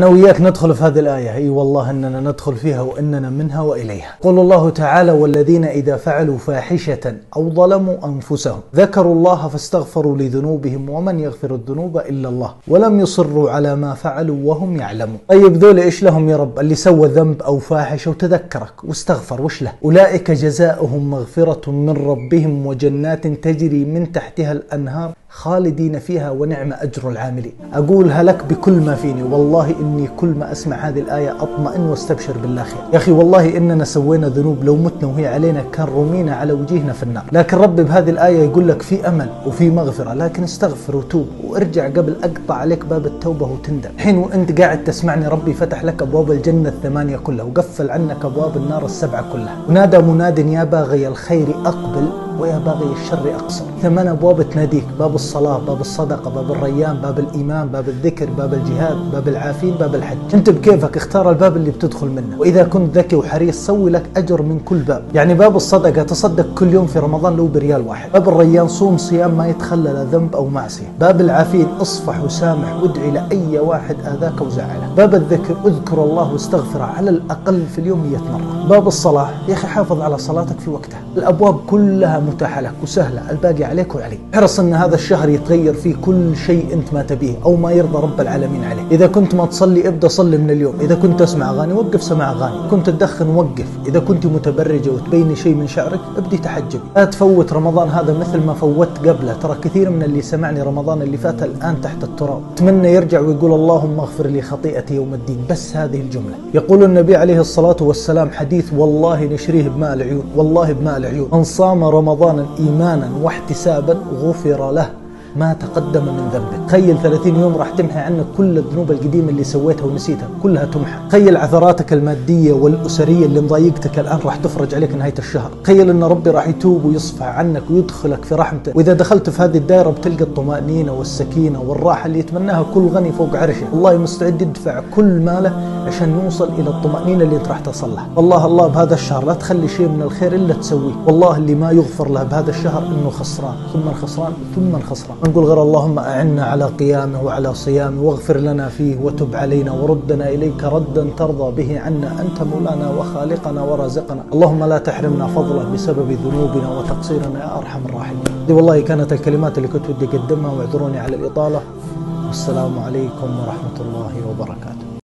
أنا وياك ندخل في هذه الآية. أي والله أننا ندخل فيها وإننا منها وإليها. قول الله تعالى: والذين إذا فعلوا فاحشة أو ظلموا أنفسهم ذكروا الله فاستغفروا لذنوبهم ومن يغفر الذنوب إلا الله ولم يصروا على ما فعلوا وهم يعلمون. طيب ذول إيش لهم يا رب؟ اللي سوى ذنب أو فاحشة وتذكرك واستغفر، وش له؟ أولئك جزاؤهم مغفرة من ربهم وجنات تجري من تحتها الأنهار خالدين فيها ونعم أجر العاملين. أقولها لك بكل ما فيني، والله إني كل ما أسمع هذه الآية أطمئن واستبشر بالله خير. يا أخي والله إننا سوينا ذنوب لو متنا وهي علينا كان رمينا على وجهنا في النار، لكن رب بهذه الآية يقول لك في أمل وفي مغفرة، لكن استغفر وتوب وارجع قبل أقطع عليك باب التوبة وتندم. الحين وأنت قاعد تسمعني ربي فتح لك أبواب الجنة 8 كلها وقفل عنك أبواب النار 7 كلها، ونادى مناد: يا باغي الخير أقبل ويا باغي الشر أقصر. 8 أبواب تناديك: باب الصلاة، باب الصدقة، باب الريان، باب الإيمان، باب الذكر، باب الجهاد، باب العافين، باب الحج. أنت بكيفك اختار الباب اللي بتدخل منه، وإذا كنت ذكي وحريص سوي لك أجر من كل باب. يعني باب الصدقة تصدق كل يوم في رمضان لو بريال واحد. باب الريان صوم صيام ما يتخلل ذنب أو معصية. باب العافين اصفح وسامح وادعي لأي واحد آذاك وزعله. باب الذكر اذكر الله واستغفره على الأقل في اليوم 100 مرة. باب الصلاة يا أخي حافظ على صلاتك في وقتها. الأبواب كلها متاحة لك وسهلة، الباقي عليك وعليك. احرص ان هذا الشهر يتغير فيه كل شيء انت ما تبيه او ما يرضى رب العالمين عليه. اذا كنت ما تصلي ابدا صلي من اليوم، اذا كنت تسمع اغاني وقف سماع اغاني، كنت تدخن وقف، اذا كنت متبرجه وتبيني شيء من شعرك ابدي تحجبي. لا تفوت رمضان هذا مثل ما فوت قبله، ترى كثير من اللي سمعني رمضان اللي فات الان تحت التراب. اتمنى يرجع ويقول اللهم اغفر لي خطيئتي يوم الدين، بس هذه الجمله. يقول النبي عليه الصلاه والسلام حديث والله نشريه بماء العيون، والله بماء العيون: من صام رمضان ايمانا واحتسابا غفر له ما تقدم من ذنبه. تخيل 30 يوم راح تمحي عنك كل الذنوب القديمة اللي سويتها ونسيتها، كلها تمحى. تخيل عثراتك المادية والأسرية اللي مضايقتك الآن راح تفرج عليك نهاية الشهر. تخيل أن ربي راح يتوب ويصفح عنك ويدخلك في رحمته، وإذا دخلت في هذه الدائرة بتلقى الطمأنينة والسكينة والراحة اللي يتمناها كل غني فوق عرشه. الله مستعد يدفع كل ماله عشان يوصل إلى الطمأنينة اللي انت راح تصلها. والله الله بهذا الشهر لا تخلي شيء من الخير إلا تسويه. والله اللي ما يغفر له بهذا الشهر إنه خسران ثم خسران ثم خسران. نقول غير اللهم أعنا على قيامه وعلى صيامه واغفر لنا فيه وتب علينا وردنا إليك ردا ترضى به عنا، أنت مولانا وخالقنا ورازقنا. اللهم لا تحرمنا فضله بسبب ذنوبنا وتقصيرنا يا أرحم الراحمين. دي والله كانت الكلمات اللي كنت ودي أقدمها، واعذروني على الإطالة، والسلام عليكم ورحمة الله وبركاته.